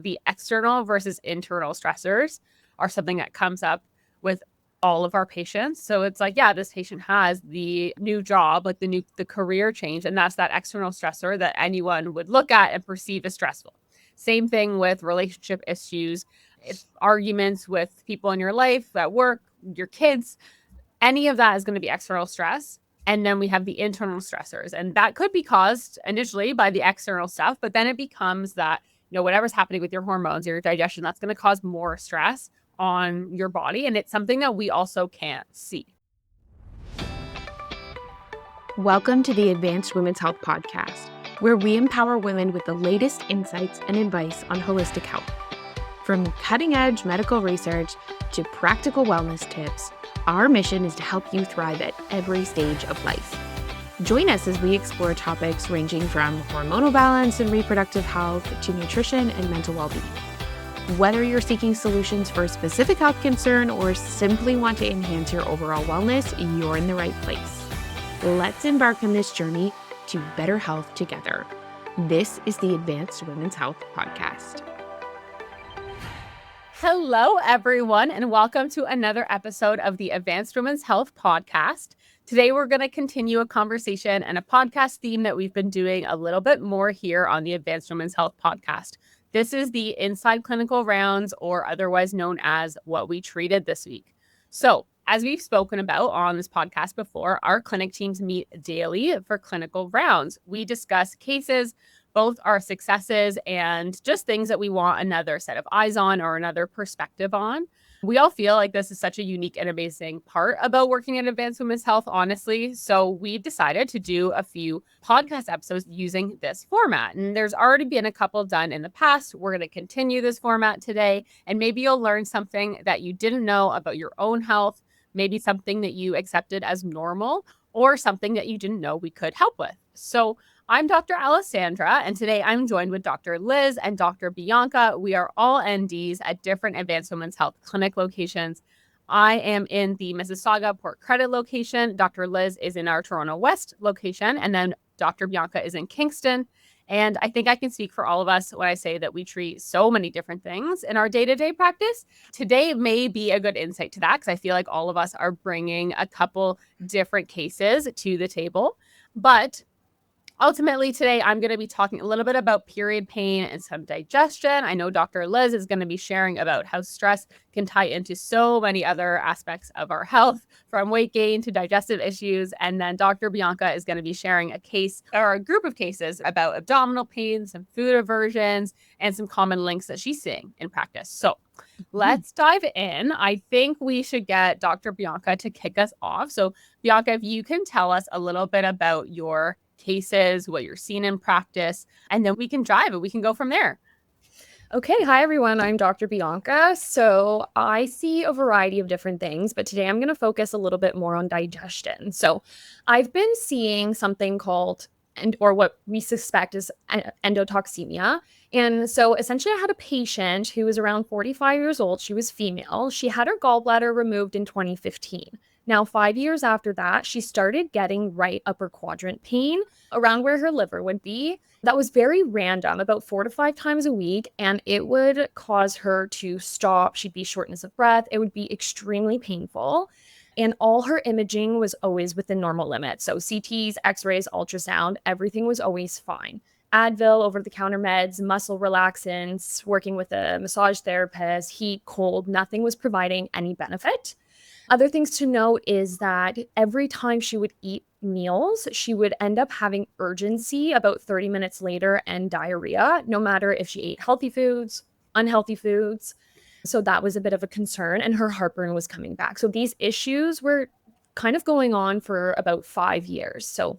The external versus internal stressors are something that comes up with all of our patients. So it's like, yeah, this patient has the new job, like the career change, and that's that external stressor that anyone would look at and perceive as stressful. Same thing with relationship issues, arguments with people in your life, at work, your kids, any of that is going to be external stress. And then we have the internal stressors, and that could be caused initially by the external stuff, but then it becomes that, whatever's happening with your hormones, your digestion, that's going to cause more stress on your body. And it's something that we also can't see. Welcome to the Advanced Women's Health Podcast, where we empower women with the latest insights and advice on holistic health. From cutting-edge medical research to practical wellness tips, our mission is to help you thrive at every stage of life. Join us as we explore topics ranging from hormonal balance and reproductive health to nutrition and mental well-being. Whether you're seeking solutions for a specific health concern or simply want to enhance your overall wellness, you're in the right place. Let's embark on this journey to better health together. This is the Advanced Women's Health Podcast. Hello, everyone, and welcome to another episode of the Advanced Women's Health Podcast. Today, we're going to continue a conversation and a podcast theme that we've been doing a little bit more here on the Advanced Women's Health Podcast. This is the Inside Clinical Rounds, or otherwise known as What We Treated This Week. So, as we've spoken about on this podcast before, our clinic teams meet daily for clinical rounds. We discuss cases, both our successes and just things that we want another set of eyes on or another perspective on. We all feel like this is such a unique and amazing part about working in Advanced Women's Health, honestly. So we've decided to do a few podcast episodes using this format. And there's already been a couple done in the past. We're going to continue this format today. And maybe you'll learn something that you didn't know about your own health, maybe something that you accepted as normal, or something that you didn't know we could help with. So I'm Dr. Alessandra, and today I'm joined with Dr. Liz and Dr. Bianca. We are all NDs at different Advanced Women's Health clinic locations. I am in the Mississauga Port Credit location. Dr. Liz is in our Toronto West location, and then Dr. Bianca is in Kingston. And I think I can speak for all of us when I say that we treat so many different things in our day-to-day practice. Today may be a good insight to that because I feel like all of us are bringing a couple different cases to the table. But ultimately, today, I'm going to be talking a little bit about period pain and some digestion. I know Dr. Liz is going to be sharing about how stress can tie into so many other aspects of our health, from weight gain to digestive issues. And then Dr. Bianca is going to be sharing a case or a group of cases about abdominal pain, some food aversions, and some common links that she's seeing in practice. So let's dive in. I think we should get Dr. Bianca to kick us off. So Bianca, if you can tell us a little bit about your cases, what you're seeing in practice, and then we can drive it. We can go from there. Okay. Hi, everyone. I'm Dr. Bianca. So I see a variety of different things, but today I'm going to focus a little bit more on digestion. So I've been seeing something called, or what we suspect is endotoxemia. And so essentially I had a patient who was around 45 years old. She was female. She had her gallbladder removed in 2015. Now, 5 years after that, she started getting right upper quadrant pain around where her liver would be. That was very random, about 4 to 5 times a week, and it would cause her to stop. She'd be shortness of breath. It would be extremely painful. And all her imaging was always within normal limits. So CTs, x-rays, ultrasound, everything was always fine. Advil, over-the-counter meds, muscle relaxants, working with a massage therapist, heat, cold, nothing was providing any benefit. Other things to note is that every time she would eat meals, she would end up having urgency about 30 minutes later and diarrhea, no matter if she ate healthy foods, unhealthy foods. So that was a bit of a concern, and her heartburn was coming back. So these issues were kind of going on for about 5 years. So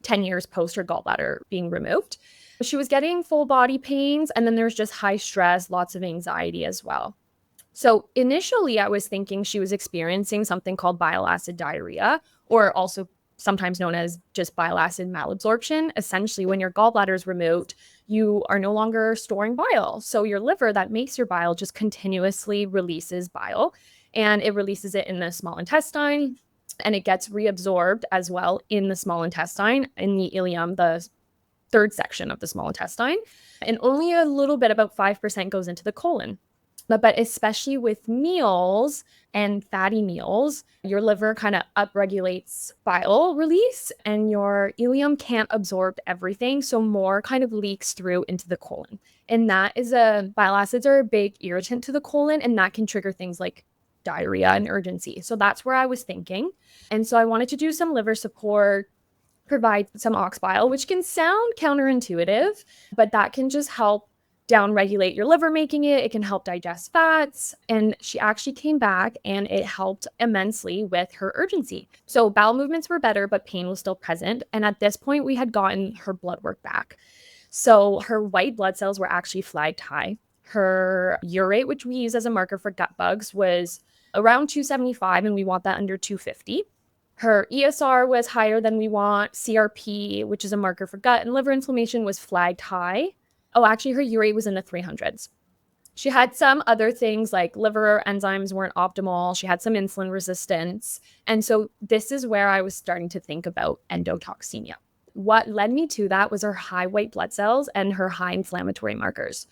10 years post her gallbladder being removed. She was getting full body pains, and then there's just high stress, lots of anxiety as well. So initially, I was thinking she was experiencing something called bile acid diarrhea, or also sometimes known as just bile acid malabsorption. Essentially, when your gallbladder is removed, you are no longer storing bile. So your liver that makes your bile just continuously releases bile, and it releases it in the small intestine, and it gets reabsorbed as well in the small intestine, in the ileum, the third section of the small intestine. and only a little bit, about 5%, goes into the colon. But especially with meals and fatty meals, your liver kind of upregulates bile release and your ileum can't absorb everything. So more kind of leaks through into the colon. And bile acids are a big irritant to the colon, and that can trigger things like diarrhea and urgency. So that's where I was thinking. And so I wanted to do some liver support, provide some ox bile, which can sound counterintuitive, but that can just help downregulate your liver making it. It can help digest fats. And she actually came back and it helped immensely with her urgency. So bowel movements were better, but pain was still present. And at this point, we had gotten her blood work back. So her white blood cells were actually flagged high. Her urate, which we use as a marker for gut bugs, was around 275, and we want that under 250. Her ESR was higher than we want. CRP, which is a marker for gut and liver inflammation, was flagged high. Oh, actually, her urate was in the 300s. She had some other things like liver enzymes weren't optimal. She had some insulin resistance. And so this is where I was starting to think about endotoxemia. What led me to that was her high white blood cells and her high inflammatory markers.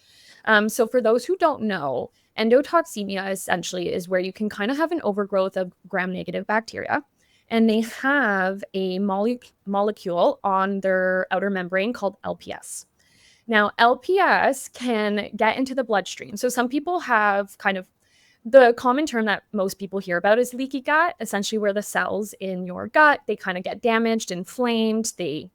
So for those who don't know, endotoxemia essentially is where you can kind of have an overgrowth of gram-negative bacteria. And they have a molecule on their outer membrane called LPS. Now, LPS can get into the bloodstream. So some people have kind of the common term that most people hear about is leaky gut, essentially where the cells in your gut, they kind of get damaged, inflamed, they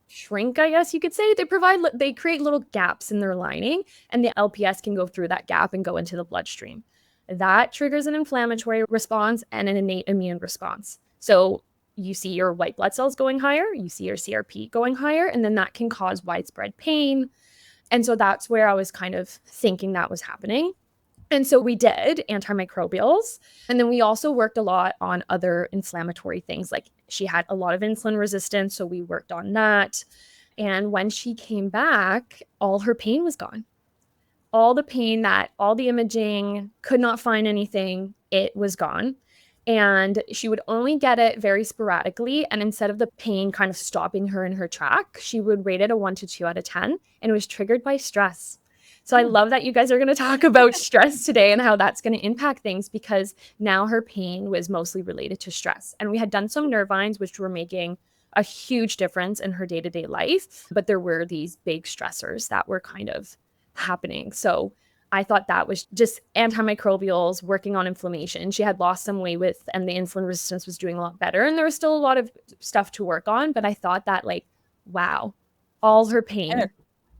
shrink, I guess you could say. They create little gaps in their lining, and the LPS can go through that gap and go into the bloodstream. That triggers an inflammatory response and an innate immune response. So you see your white blood cells going higher, you see your CRP going higher, and then that can cause widespread pain. And so that's where I was kind of thinking that was happening. And so we did antimicrobials. And then we also worked a lot on other inflammatory things. Like she had a lot of insulin resistance, so we worked on that. And when she came back, all her pain was gone. All the pain, all the imaging, could not find anything, it was gone. And she would only get it very sporadically. And instead of the pain kind of stopping her in her track, she would rate it a 1 to 2 out of 10. And it was triggered by stress. So I love that you guys are going to talk about stress today and how that's going to impact things, because now her pain was mostly related to stress. And we had done some nervines, which were making a huge difference in her day-to-day life. But there were these big stressors that were kind of happening. So I thought that was just antimicrobials working on inflammation. She had lost some weight and the insulin resistance was doing a lot better. And there was still a lot of stuff to work on. But I thought that, like, wow, all her pain.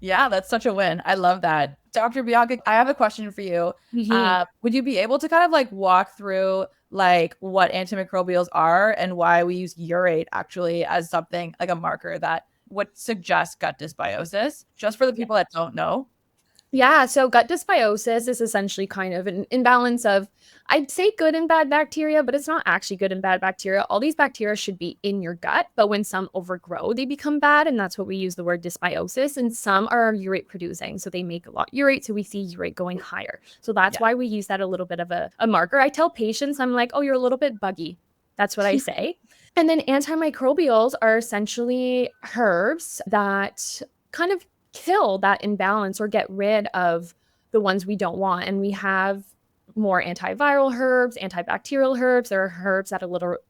Yeah, that's such a win. I love that. Dr. Bianca, I have a question for you. Mm-hmm. Would you be able to kind of like walk through like what antimicrobials are and why we use urate actually as something like a marker that would suggest gut dysbiosis, just for the people that don't know? Yeah, so gut dysbiosis is essentially kind of an imbalance of, I'd say, good and bad bacteria, but it's not actually good and bad bacteria. All these bacteria should be in your gut, but when some overgrow, they become bad, and that's what we use the word dysbiosis. And some are urate producing, so they make a lot of urate, so we see urate going higher. So that's why we use that a little bit of a marker. I tell patients, I'm like, oh, you're a little bit buggy. That's what I say. And then antimicrobials are essentially herbs that kind of kill that imbalance or get rid of the ones we don't want. And we have more antiviral herbs, antibacterial herbs. There are herbs that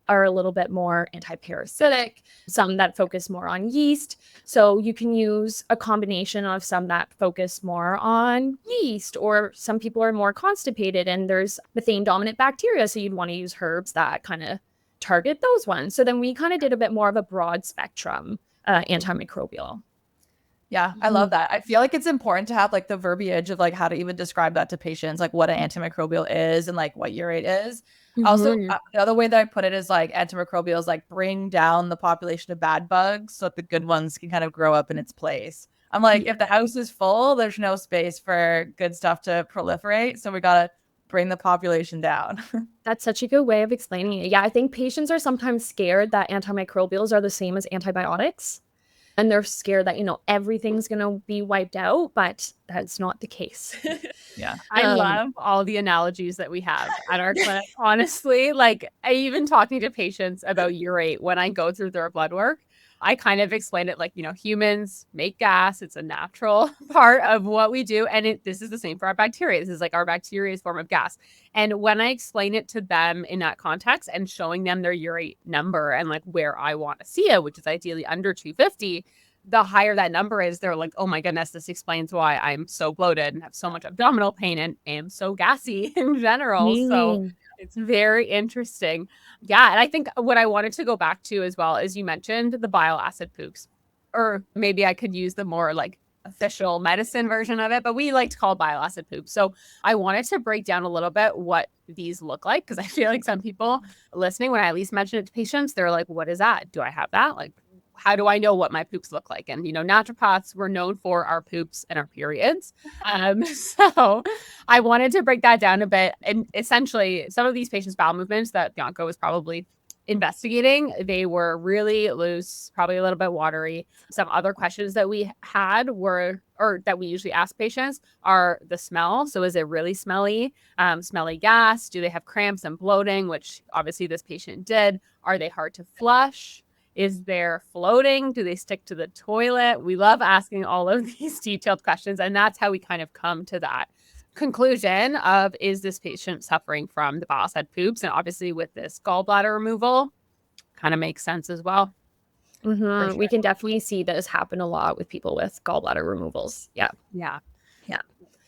are a little bit more antiparasitic, some that focus more on yeast. So you can use a combination of some that focus more on yeast, or some people are more constipated and there's methane dominant bacteria. So you'd want to use herbs that kind of target those ones. So then we kind of did a bit more of a broad spectrum antimicrobial. Yeah, I love that. I feel like it's important to have like the verbiage of like how to even describe that to patients, like what an antimicrobial is and like what urate is. Also, the other way that I put it is like antimicrobials like bring down the population of bad bugs so that the good ones can kind of grow up in its place. I'm like, if the house is full, there's no space for good stuff to proliferate. So we got to bring the population down. That's such a good way of explaining it. Yeah, I think patients are sometimes scared that antimicrobials are the same as antibiotics. And they're scared that, everything's going to be wiped out, but that's not the case. Yeah. I love all the analogies that we have at our clinic. Honestly, like I even talking to patients about urate when I go through their blood work, I kind of explained it like, humans make gas. It's a natural part of what we do. And this is the same for our bacteria. This is like our bacteria's form of gas. And when I explain it to them in that context and showing them their urate number and like where I want to see it, which is ideally under 250, the higher that number is, they're like, oh my goodness, this explains why I'm so bloated and have so much abdominal pain and am so gassy in general. So it's very interesting. Yeah. And I think what I wanted to go back to as well is you mentioned the bile acid poops, or maybe I could use the more like official medicine version of it, but we like to call bile acid poops. So I wanted to break down a little bit what these look like, because I feel like some people listening, when I at least mention it to patients, they're like, what is that? Do I have that? Like, how do I know what my poops look like? And, naturopaths, we're known for our poops and our periods. So I wanted to break that down a bit. And essentially, some of these patients' bowel movements that Bianca was probably investigating, they were really loose, probably a little bit watery. Some other questions that we had were, or that we usually ask patients, are the smell. So is it really smelly, smelly gas? Do they have cramps and bloating, which obviously this patient did? Are they hard to flush? Is there floating? Do they stick to the toilet? We love asking all of these detailed questions. And that's how we kind of come to that conclusion of, is this patient suffering from the bile acid poops? And obviously with this gallbladder removal, kind of makes sense as well. Sure. We can definitely see this happen a lot with people with gallbladder removals. Yeah.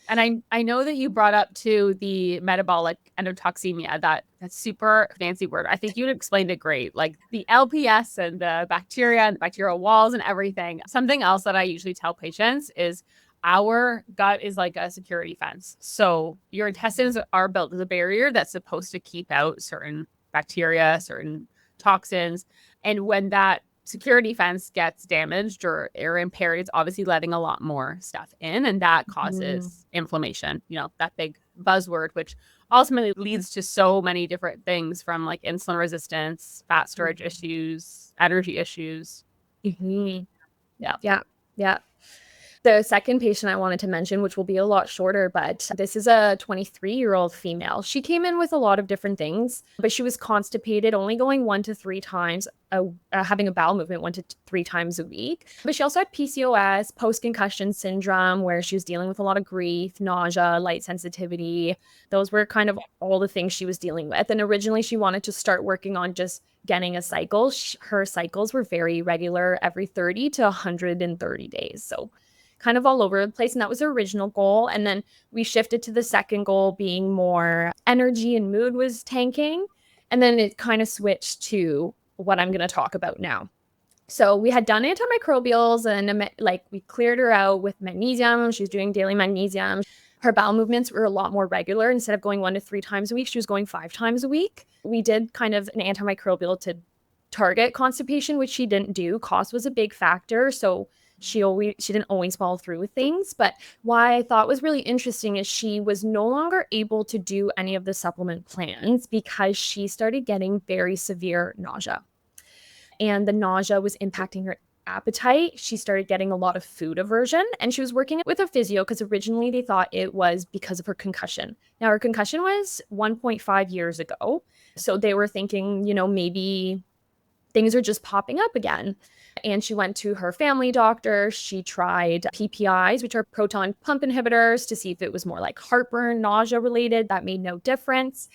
And I know that you brought up too the metabolic endotoxemia, that's super fancy word. I think you explained it great, like the LPS and the bacteria and the bacterial walls and everything. Something else that I usually tell patients is our gut is like a security fence. So your intestines are built as a barrier that's supposed to keep out certain bacteria, certain toxins. And when that security fence gets damaged or impaired, it's obviously letting a lot more stuff in, and that causes inflammation, that big buzzword, which ultimately leads to so many different things, from like insulin resistance, fat storage issues, energy issues. Yeah. The second patient I wanted to mention, which will be a lot shorter, but this is a 23-year-old female. She came in with a lot of different things, but she was constipated, only going 1 to 3 times, having a bowel movement 1 to 3 times a week. But she also had PCOS, post-concussion syndrome, where she was dealing with a lot of grief, nausea, light sensitivity. Those were kind of all the things she was dealing with. And originally she wanted to start working on just getting a cycle. Her cycles were very regular, every 30 to 130 days. So kind of all over the place. And that was her original goal. And then we shifted to the second goal being more energy and mood was tanking. And then it kind of switched to what I'm going to talk about now. So we had done antimicrobials and we cleared her out with magnesium. She was doing daily magnesium. Her bowel movements were a lot more regular. Instead of going 1 to 3 times a week, she was going 5 times a week. We did kind of an antimicrobial to target constipation, which she didn't do. Cost was a big factor. So she didn't always follow through with things. But why I thought was really interesting is she was no longer able to do any of the supplement plans because she started getting very severe nausea. And the nausea was impacting her appetite. She started getting a lot of food aversion, and she was working with a physio because originally they thought it was because of her concussion. Now, her concussion was 1.5 years ago. So they were thinking, maybe things are just popping up again. And she went to her family doctor. She tried PPIs, which are proton pump inhibitors, to see if it was more like heartburn, nausea related. That made no difference.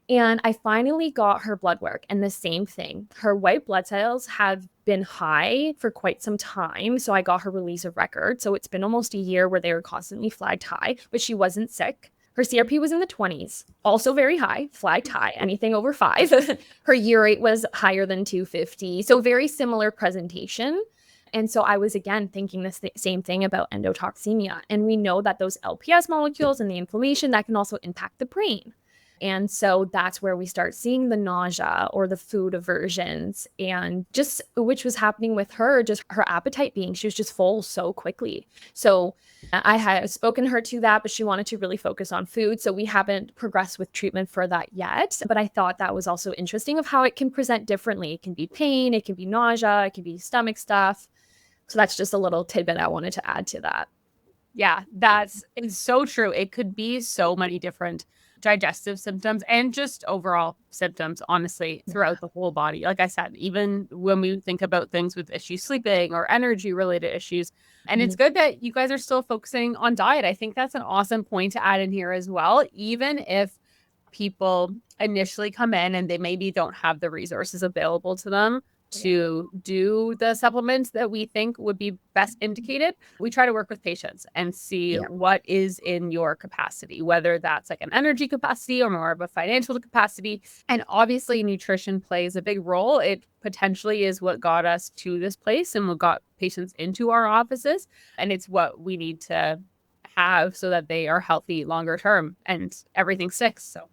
And I finally got her blood work, and the same thing. Her white blood cells have been high for quite some time. So I got her release of record. So it's been almost a year where they were constantly flagged high, but she wasn't sick. Her CRP was in the 20s, also very high, flagged high, anything over 5. Her urate was higher than 250. So very similar presentation. And so I was, again, thinking the same thing about endotoxemia. And we know that those LPS molecules and the inflammation, that can also impact the brain. And so that's where we start seeing the nausea or the food aversions, and just which was happening with her, just her appetite she was just full so quickly. So I had spoken her to that, but she wanted to really focus on food. So we haven't progressed with treatment for that yet. But I thought that was also interesting of how it can present differently. It can be pain, it can be nausea, it can be stomach stuff. So that's just a little tidbit I wanted to add to that. Yeah, it's so true. It could be so many different digestive symptoms and just overall symptoms, honestly, throughout the whole body. Like I said, even when we think about things with issues sleeping or energy related issues. And it's good that you guys are still focusing on diet. I think that's an awesome point to add in here as well. Even if people initially come in and they maybe don't have the resources available to them to do the supplements that we think would be best indicated, we try to work with patients and see what is in your capacity, whether that's like an energy capacity or more of a financial capacity. And obviously nutrition plays a big role. It potentially is what got us to this place and what got patients into our offices. And it's what we need to have so that they are healthy longer term and everything sticks. So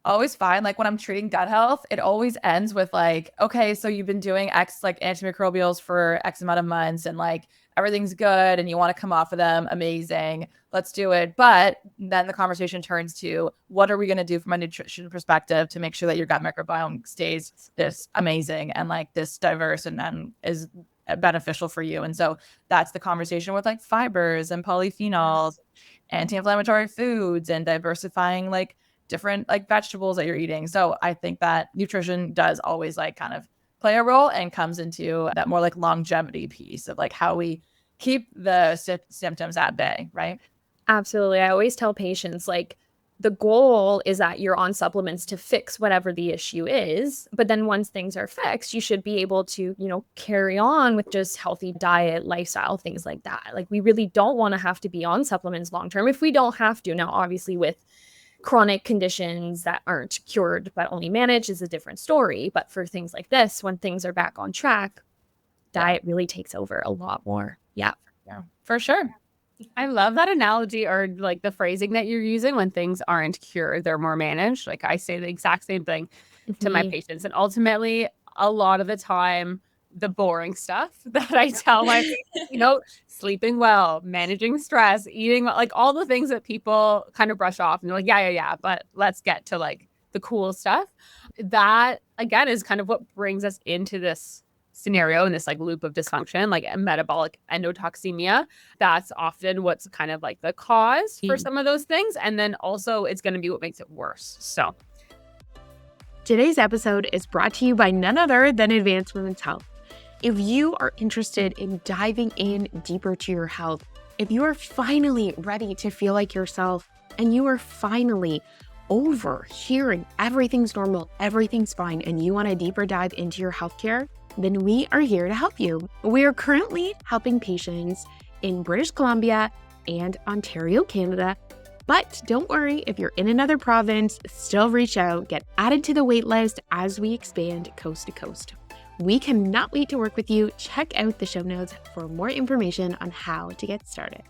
always find like when I'm treating gut health, it always ends with like, okay, so you've been doing X like antimicrobials for X amount of months and like everything's good and you want to come off of them. Amazing. Let's do it. But then the conversation turns to what are we going to do from a nutrition perspective to make sure that your gut microbiome stays this amazing and like this diverse and is beneficial for you. And so that's the conversation with like fibers and polyphenols, anti-inflammatory foods, and diversifying like different like vegetables that you're eating. So I think that nutrition does always like kind of play a role and comes into that more like longevity piece of like how we keep the symptoms at bay, right? Absolutely. I always tell patients like the goal is that you're on supplements to fix whatever the issue is. But then once things are fixed, you should be able to, carry on with just healthy diet, lifestyle, things like that. Like we really don't want to have to be on supplements long term if we don't have to. Now, obviously with chronic conditions that aren't cured but only managed is a different story. But for things like this, when things are back on track, diet really takes over a lot more. Yeah, for sure. I love that analogy or like the phrasing that you're using when things aren't cured, they're more managed. Like I say the exact same thing to my patients. And ultimately, a lot of the time, the boring stuff that I tell my patients, sleeping well, managing stress, eating well, like all the things that people kind of brush off and they're like, yeah, but let's get to like the cool stuff. That again is kind of what brings us into this scenario in this like loop of dysfunction, like a metabolic endotoxemia. That's often what's kind of like the cause for some of those things. And then also it's going to be what makes it worse. So today's episode is brought to you by none other than Advanced Women's Health. If you are interested in diving in deeper to your health, if you are finally ready to feel like yourself, and you are finally over hearing everything's normal, everything's fine, and you want a deeper dive into your healthcare, then we are here to help you. We are currently helping patients in British Columbia and Ontario, Canada. But don't worry, if you're in another province, still reach out, get added to the wait list as we expand coast to coast. We cannot wait to work with you. Check out the show notes for more information on how to get started.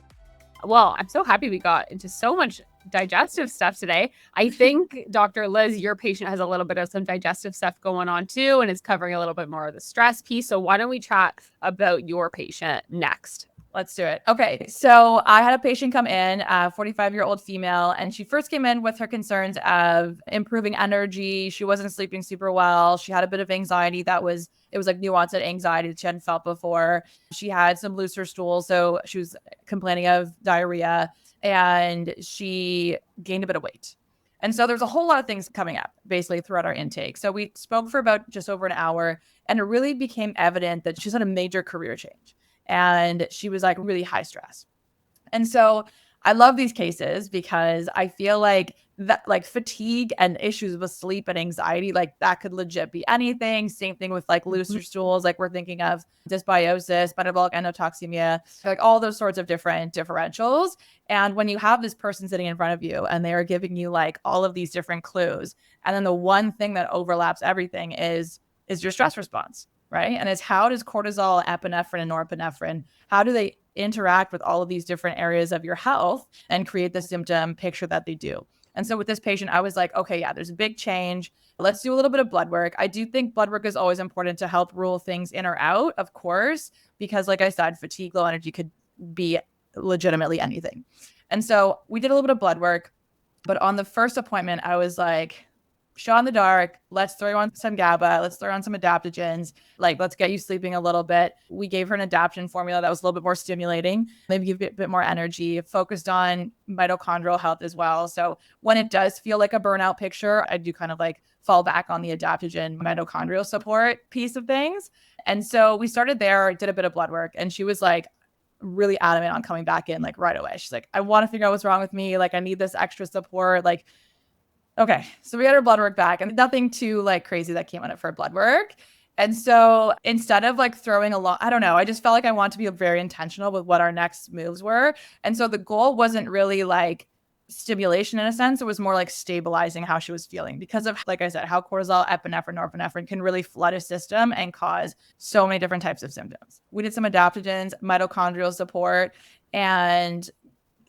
Well, I'm so happy we got into so much digestive stuff today. I think, Dr. Liz, your patient has a little bit of some digestive stuff going on too, and is covering a little bit more of the stress piece. So why don't we chat about your patient next? Let's do it. Okay. So I had a patient come in, a 45-year-old female, and she first came in with her concerns of improving energy. She wasn't sleeping super well. She had a bit of anxiety it was like new onset anxiety that she hadn't felt before. She had some looser stools. So she was complaining of diarrhea and she gained a bit of weight. And so there's a whole lot of things coming up basically throughout our intake. So we spoke for about just over an hour and it really became evident that she's had a major career change. And she was like really high stress. And so I love these cases because I feel like that like fatigue and issues with sleep and anxiety, like that could legit be anything. Same thing with like looser stools, like we're thinking of dysbiosis, metabolic endotoxemia, like all those sorts of different differentials. And when you have this person sitting in front of you and they are giving you like all of these different clues, and then the one thing that overlaps everything is your stress response. Right. And it's how does cortisol, epinephrine, and norepinephrine, how do they interact with all of these different areas of your health and create the symptom picture that they do? And so with this patient, I was like, okay, yeah, there's a big change. Let's do a little bit of blood work. I do think blood work is always important to help rule things in or out, of course, because like I said, fatigue, low energy could be legitimately anything. And so we did a little bit of blood work. But on the first appointment, I was like, shot in the dark. Let's throw on some GABA. Let's throw on some adaptogens. Like, let's get you sleeping a little bit. We gave her an adaptogen formula that was a little bit more stimulating, maybe give you a bit more energy, focused on mitochondrial health as well. So when it does feel like a burnout picture, I do kind of like fall back on the adaptogen mitochondrial support piece of things. And so we started there, did a bit of blood work, and she was like really adamant on coming back in like right away. She's like, I want to figure out what's wrong with me. Like, I need this extra support. Like, okay. So we got her blood work back, and nothing too like crazy that came out of her blood work. And so instead of like throwing a lot, I don't know, I just felt like I want to be very intentional with what our next moves were. And so the goal wasn't really like stimulation in a sense. It was more like stabilizing how she was feeling because of, like I said, how cortisol, epinephrine, norepinephrine can really flood a system and cause so many different types of symptoms. We did some adaptogens, mitochondrial support, and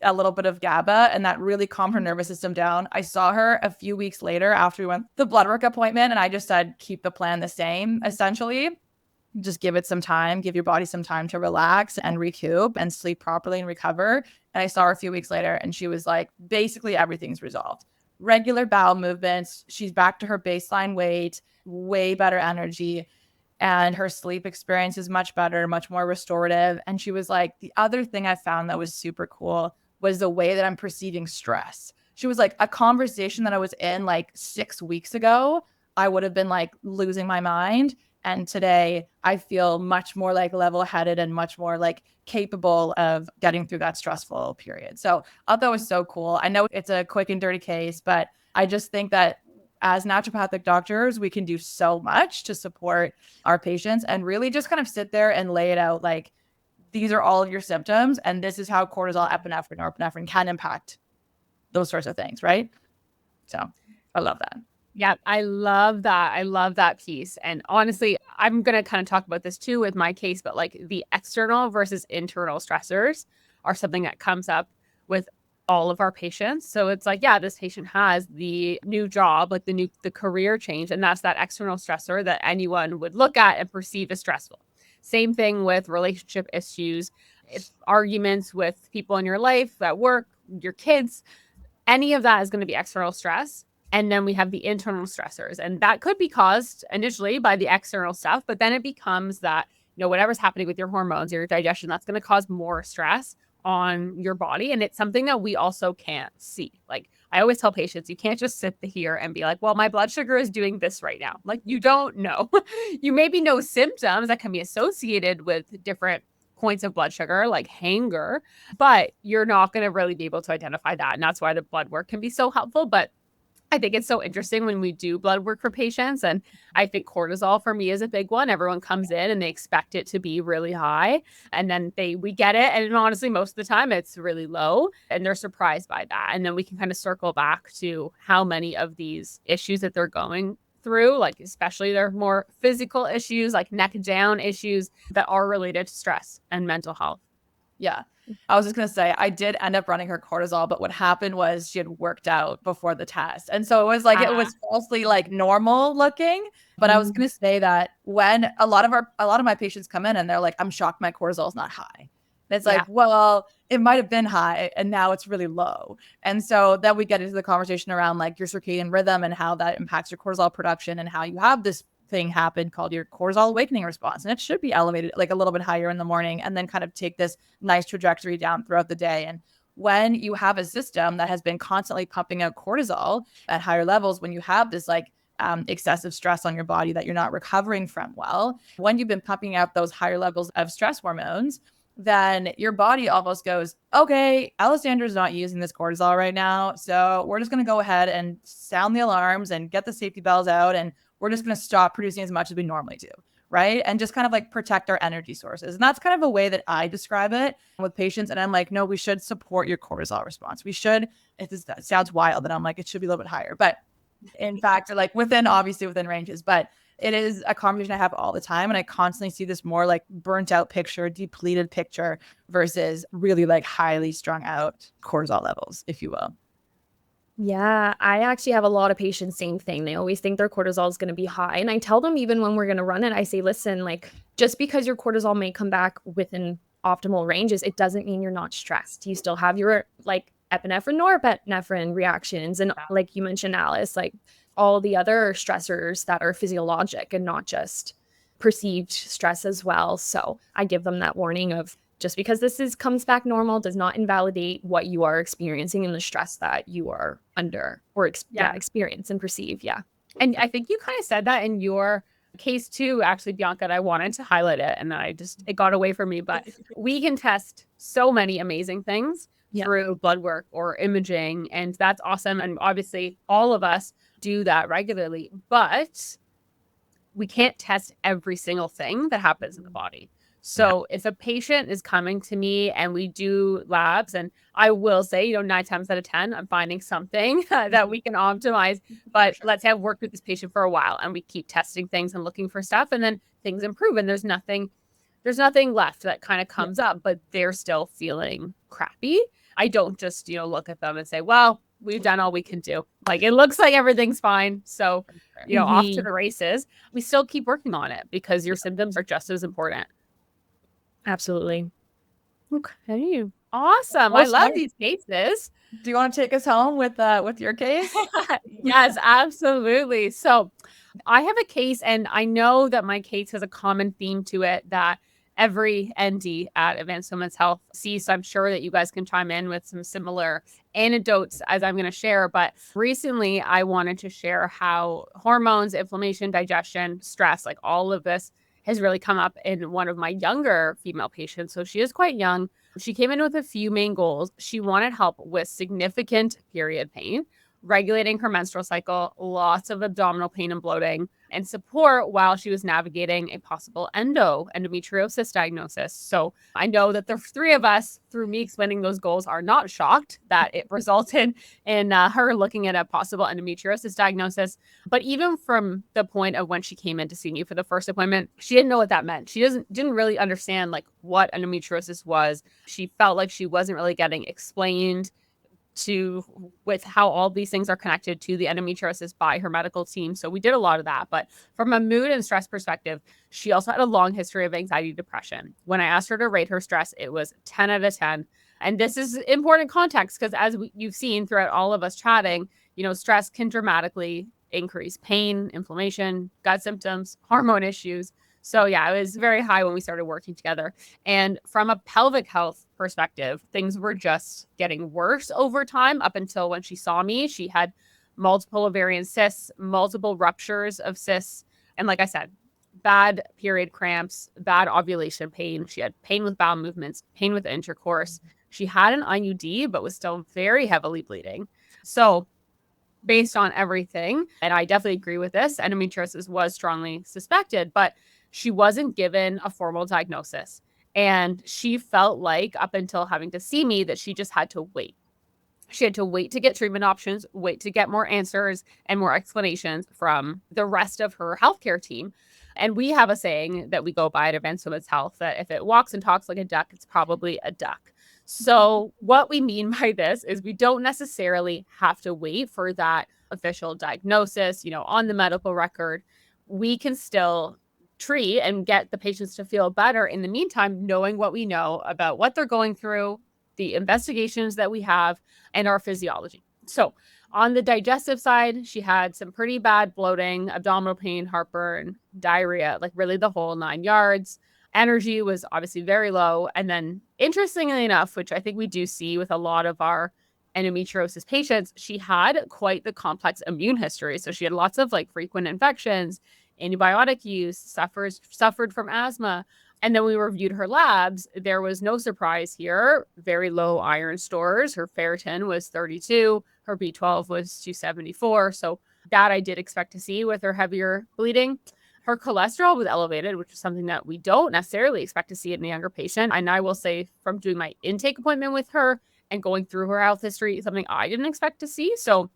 a little bit of GABA, and that really calmed her nervous system down. I saw her a few weeks later after we went to the blood work appointment, and I just said, keep the plan the same, essentially. Just give it some time, give your body some time to relax and recoup and sleep properly and recover. And I saw her a few weeks later, and she was like, basically everything's resolved. Regular bowel movements. She's back to her baseline weight, way better energy. And her sleep experience is much better, much more restorative. And she was like, the other thing I found that was super cool was the way that I'm perceiving stress. She was like, a conversation that I was in like 6 weeks ago, I would have been like losing my mind. And today I feel much more like level-headed and much more like capable of getting through that stressful period. So I thought that was so cool. I know it's a quick and dirty case, but I just think that as naturopathic doctors, we can do so much to support our patients and really just kind of sit there and lay it out like, these are all of your symptoms, and this is how cortisol, epinephrine, norepinephrine can impact those sorts of things, right? So I love that. Yeah, I love that. I love that piece. And honestly, I'm going to kind of talk about this too with my case, but like the external versus internal stressors are something that comes up with all of our patients. So it's like, yeah, this patient has the new job, like the career change, and that's that external stressor that anyone would look at and perceive as stressful. Same thing with relationship issues, arguments with people in your life, at work, your kids, any of that is going to be external stress. And then we have the internal stressors, and that could be caused initially by the external stuff, but then it becomes that, you know, whatever's happening with your hormones, your digestion, that's going to cause more stress on your body. And it's something that we also can't see. Like I always tell patients, you can't just sit here and be like, well, my blood sugar is doing this right now. Like you don't know. You maybe know symptoms that can be associated with different points of blood sugar, like hunger, but you're not going to really be able to identify that. And that's why the blood work can be so helpful. But I think it's so interesting when we do blood work for patients. And I think cortisol for me is a big one. Everyone comes in and they expect it to be really high. And then we get it. And honestly, most of the time it's really low and they're surprised by that. And then we can kind of circle back to how many of these issues that they're going through, like especially their more physical issues, like neck down issues that are related to stress and mental health. Yeah. I was just going to say, I did end up running her cortisol, but what happened was she had worked out before the test. And so it was like, it was falsely like normal looking. But I was going to say that when a lot of my patients come in and they're like, I'm shocked my cortisol is not high. And it's like, well, it might have been high and now it's really low. And so then we get into the conversation around like your circadian rhythm and how that impacts your cortisol production and how you have this thing happen called your cortisol awakening response. And it should be elevated like a little bit higher in the morning and then kind of take this nice trajectory down throughout the day. And when you have a system that has been constantly pumping out cortisol at higher levels, when you have this like excessive stress on your body that you're not recovering from well, when you've been pumping out those higher levels of stress hormones, then your body almost goes, okay, Alessandra's not using this cortisol right now. So we're just going to go ahead and sound the alarms and get the safety bells out. And we're just going to stop producing as much as we normally do. Right. And just kind of like protect our energy sources. And that's kind of a way that I describe it with patients. And I'm like, no, we should support your cortisol response. We should, that sounds wild that I'm like, it should be a little bit higher, but in fact, like obviously within ranges, but it is a conversation I have all the time. And I constantly see this more like burnt out picture, depleted picture versus really like highly strung out cortisol levels, if you will. Yeah, I actually have a lot of patients, same thing. They always think their cortisol is going to be high. And I tell them even when we're going to run it, I say, listen, like just because your cortisol may come back within optimal ranges, it doesn't mean you're not stressed. You still have your like epinephrine, norepinephrine reactions. And like you mentioned, Alice, like all the other stressors that are physiologic and not just perceived stress as well. So I give them that warning of just because comes back normal does not invalidate what you are experiencing and the stress that you are under or experience and perceive. Yeah. And I think you kind of said that in your case too, actually, Bianca, and I wanted to highlight it and then it got away from me, but we can test so many amazing things through blood work or imaging, and that's awesome. And obviously all of us do that regularly, but we can't test every single thing that happens in the body. So if a patient is coming to me and we do labs, and I will say, 9 times out of 10, I'm finding something that we can optimize. But let's say I've worked with this patient for a while and we keep testing things and looking for stuff, and then things improve and there's nothing left that kind of comes up, but they're still feeling crappy. I don't just, look at them and say, well, we've done all we can do. Like, it looks like everything's fine. So, off to the races. We still keep working on it because your symptoms are just as important. Absolutely. Okay. Awesome. I love these cases. Do you want to take us home with your case? Yes, absolutely. So I have a case, and I know that my case has a common theme to it that every ND at Advanced Women's Health sees. So I'm sure that you guys can chime in with some similar anecdotes as I'm going to share. But recently I wanted to share how hormones, inflammation, digestion, stress, like all of this has really come up in one of my younger female patients. So she is quite young. She came in with a few main goals. She wanted help with significant period pain, regulating her menstrual cycle, lots of abdominal pain and bloating, and support while she was navigating a possible endometriosis diagnosis. So I know that the three of us, through me explaining those goals, are not shocked that it resulted in her looking at a possible endometriosis diagnosis. But even from the point of when she came in to see me for the first appointment, she didn't know what that meant. She didn't really understand like what endometriosis was. She felt like she wasn't really getting explained with how all these things are connected to the endometriosis by her medical team. So we did a lot of that. But from a mood and stress perspective, she also had a long history of anxiety, depression. When I asked her to rate her stress, it was 10 out of 10. And this is important context because as you've seen throughout all of us chatting, stress can dramatically increase pain, inflammation, gut symptoms, hormone issues. So yeah, it was very high when we started working together. And from a pelvic health perspective, things were just getting worse over time up until when she saw me. She had multiple ovarian cysts, multiple ruptures of cysts. And like I said, bad period cramps, bad ovulation pain. She had pain with bowel movements, pain with intercourse. She had an IUD, but was still very heavily bleeding. So based on everything, and I definitely agree with this, endometriosis was strongly suspected, but she wasn't given a formal diagnosis. And she felt like, up until having to see me, that she just had to wait. She had to wait to get treatment options, wait to get more answers and more explanations from the rest of her healthcare team. And we have a saying that we go by at Advanced Women's Health that if it walks and talks like a duck, it's probably a duck. So what we mean by this is we don't necessarily have to wait for that official diagnosis, on the medical record. We can still treat and get the patients to feel better in the meantime, knowing what we know about what they're going through, the investigations that we have, and our physiology. So on the digestive side, she had some pretty bad bloating, abdominal pain, heartburn, diarrhea, like really the whole 9 yards. Energy was obviously very low. And then interestingly enough, which I think we do see with a lot of our endometriosis patients, she had quite the complex immune history. So she had lots of like frequent infections, antibiotic use, suffered from asthma. And then we reviewed her labs. There was no surprise here. Very low iron stores. Her ferritin was 32. Her B12 was 274. So that I did expect to see with her heavier bleeding. Her cholesterol was elevated, which is something that we don't necessarily expect to see in a younger patient. And I will say from doing my intake appointment with her and going through her health history, something I didn't expect to see. So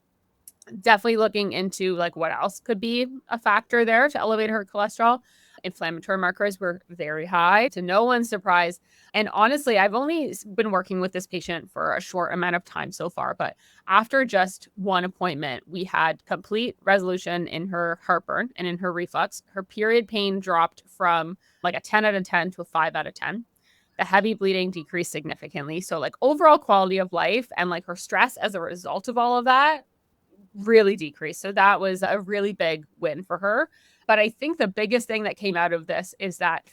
definitely looking into like what else could be a factor there to elevate her cholesterol. Inflammatory markers were very high, to no one's surprise. And honestly, I've only been working with this patient for a short amount of time so far, but after just one appointment, we had complete resolution in her heartburn and in her reflux. Her period pain dropped from like a 10 out of 10 to a 5 out of 10. The heavy bleeding decreased significantly. So like overall quality of life and like her stress as a result of all of that really decreased. So that was a really big win for her. But I think the biggest thing that came out of this is that,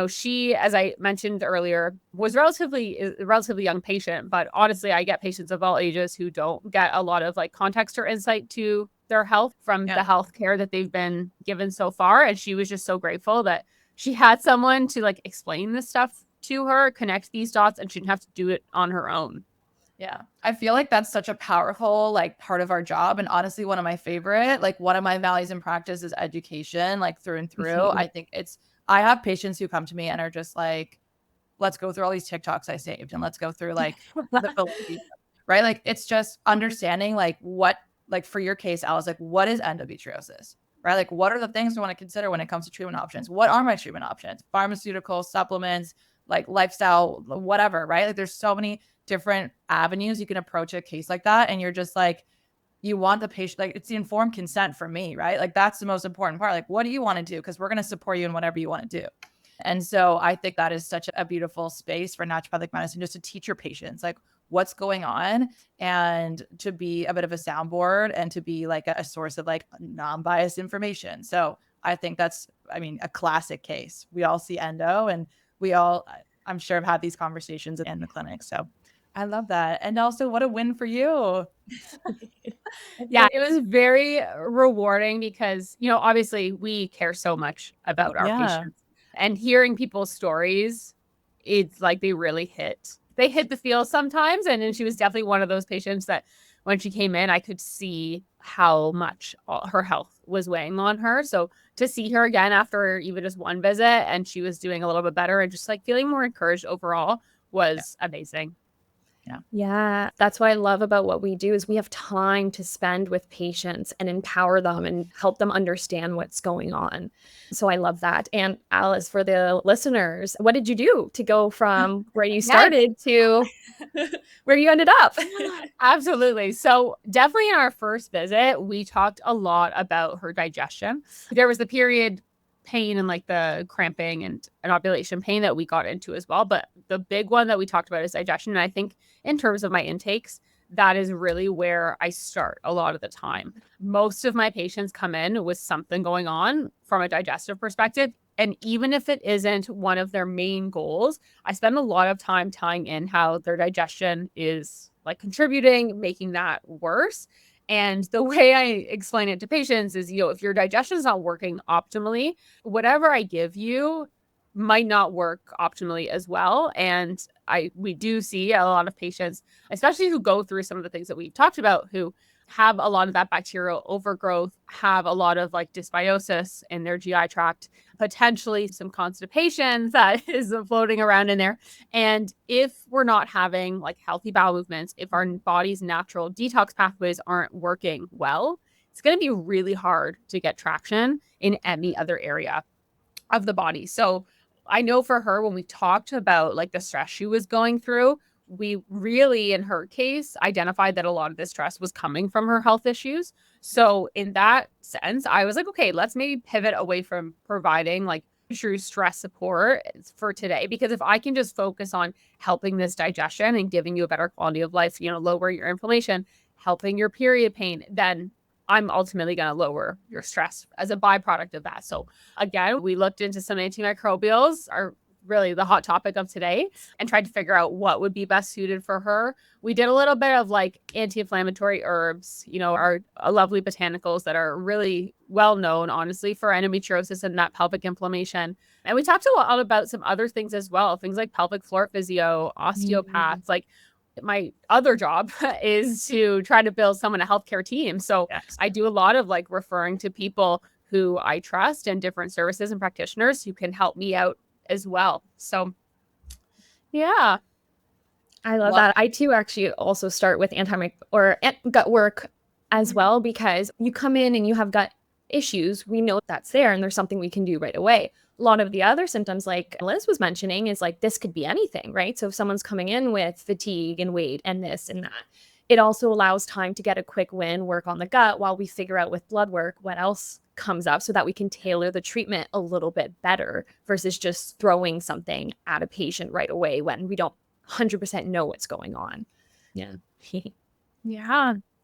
she, as I mentioned earlier, was a relatively young patient. But honestly, I get patients of all ages who don't get a lot of like context or insight to their health from the health care that they've been given so far. And she was just so grateful that she had someone to like explain this stuff to her, connect these dots, and she didn't have to do it on her own. Yeah. I feel like that's such a powerful like part of our job. And honestly, one of my favorite, like one of my values in practice is education, like through and through. I think I have patients who come to me and are just like, let's go through all these TikToks I saved and let's go through like the validity, right? Like it's just understanding like what, like for your case, Alice, like what is endometriosis, right? Like what are the things we want to consider when it comes to treatment options? What are my treatment options? Pharmaceuticals, supplements, like lifestyle, whatever, right? Like there's so many different avenues you can approach a case like that. And you're just like, you want the patient, like it's the informed consent for me, right? Like that's the most important part. Like, what do you want to do? Because we're going to support you in whatever you want to do. And so I think that is such a beautiful space for naturopathic medicine, just to teach your patients like what's going on and to be a bit of a soundboard and to be like a source of like non-biased information. So I think that's, a classic case. We all see endo and we all, I'm sure, have had these conversations in the clinic. So I love that. And also what a win for you. Yeah, it was very rewarding because, obviously we care so much about our patients, and hearing people's stories, it's like they hit the field sometimes. And then she was definitely one of those patients that when she came in, I could see how much her health was weighing on her. So to see her again after even just one visit and she was doing a little bit better and just like feeling more encouraged overall was amazing. Yeah, that's what I love about what we do is we have time to spend with patients and empower them and help them understand what's going on. So I love that. And Alice, for the listeners, what did you do to go from where you started to where you ended up? Absolutely. So definitely in our first visit, we talked a lot about her digestion. There was the period pain and like the cramping and an ovulation pain that we got into as well. But the big one that we talked about is digestion. And I think in terms of my intakes, that is really where I start a lot of the time. Most of my patients come in with something going on from a digestive perspective. And even if it isn't one of their main goals, I spend a lot of time tying in how their digestion is like contributing, making that worse. And the way I explain it to patients is, if your digestion is not working optimally, whatever I give you might not work optimally as well. And we do see a lot of patients, especially who go through some of the things that we talked about, who have a lot of that bacterial overgrowth, have a lot of like dysbiosis in their GI tract, potentially some constipation that is floating around in there. And if we're not having like healthy bowel movements, if our body's natural detox pathways aren't working well, it's going to be really hard to get traction in any other area of the body. So I know for her, when we talked about like the stress she was going through, we really, in her case, identified that a lot of this stress was coming from her health issues. So in that sense, I was like, okay, let's maybe pivot away from providing like true stress support for today. Because if I can just focus on helping this digestion and giving you a better quality of life, lower your inflammation, helping your period pain, then I'm ultimately going to lower your stress as a byproduct of that. So again, we looked into some antimicrobials, are really the hot topic of today, and tried to figure out what would be best suited for her. We did a little bit of like anti-inflammatory herbs, our lovely botanicals that are really well known, honestly, for endometriosis and that pelvic inflammation. And we talked a lot about some other things as well, things like pelvic floor physio, osteopaths, like my other job is to try to build someone a healthcare team. So I do a lot of like referring to people who I trust and different services and practitioners who can help me out as well. So yeah. I love that. I too actually also start with gut work as well, because you come in and you have gut issues. We know that's there and there's something we can do right away. A lot of the other symptoms, like Liz was mentioning, is like this could be anything, right? So if someone's coming in with fatigue and weight and this and that, it also allows time to get a quick win, work on the gut while we figure out with blood work what else comes up so that we can tailor the treatment a little bit better versus just throwing something at a patient right away when we don't 100% know what's going on. Yeah.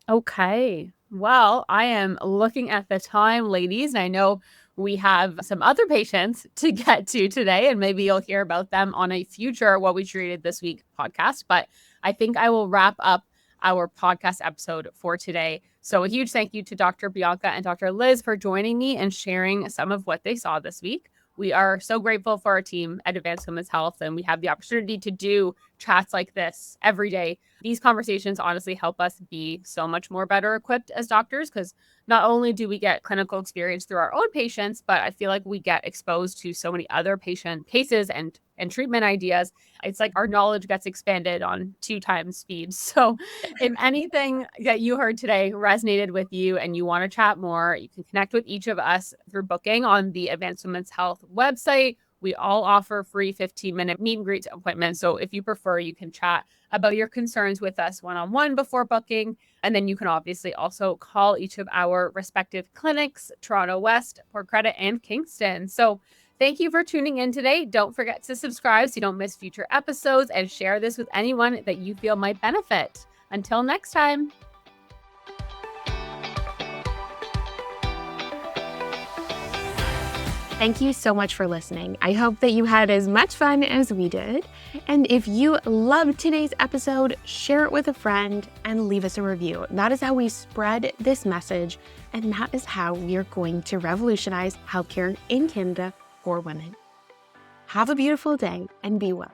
Okay. Well, I am looking at the time, ladies, and I know we have some other patients to get to today, and maybe you'll hear about them on a future What We Treated This Week podcast. But I think I will wrap up our podcast episode for today. So a huge thank you to Dr. Bianca and Dr. Liz for joining me and sharing some of what they saw this week. We are so grateful for our team at Advanced Women's Health, and we have the opportunity to do chats like this every day. These conversations honestly help us be so much more better equipped as doctors, because not only do we get clinical experience through our own patients, but I feel like we get exposed to so many other patient cases and treatment ideas. It's like our knowledge gets expanded on 2 times speed. So if anything that you heard today resonated with you and you want to chat more, you can connect with each of us through booking on the Advanced Women's Health website. We all offer free 15-minute meet and greet appointments. So if you prefer, you can chat about your concerns with us one-on-one before booking. And then you can obviously also call each of our respective clinics, Toronto West, Port Credit, and Kingston. So thank you for tuning in today. Don't forget to subscribe so you don't miss future episodes, and share this with anyone that you feel might benefit. Until next time. Thank you so much for listening. I hope that you had as much fun as we did. And if you loved today's episode, share it with a friend and leave us a review. That is how we spread this message, and that is how we are going to revolutionize healthcare in Canada for women. Have a beautiful day and be well.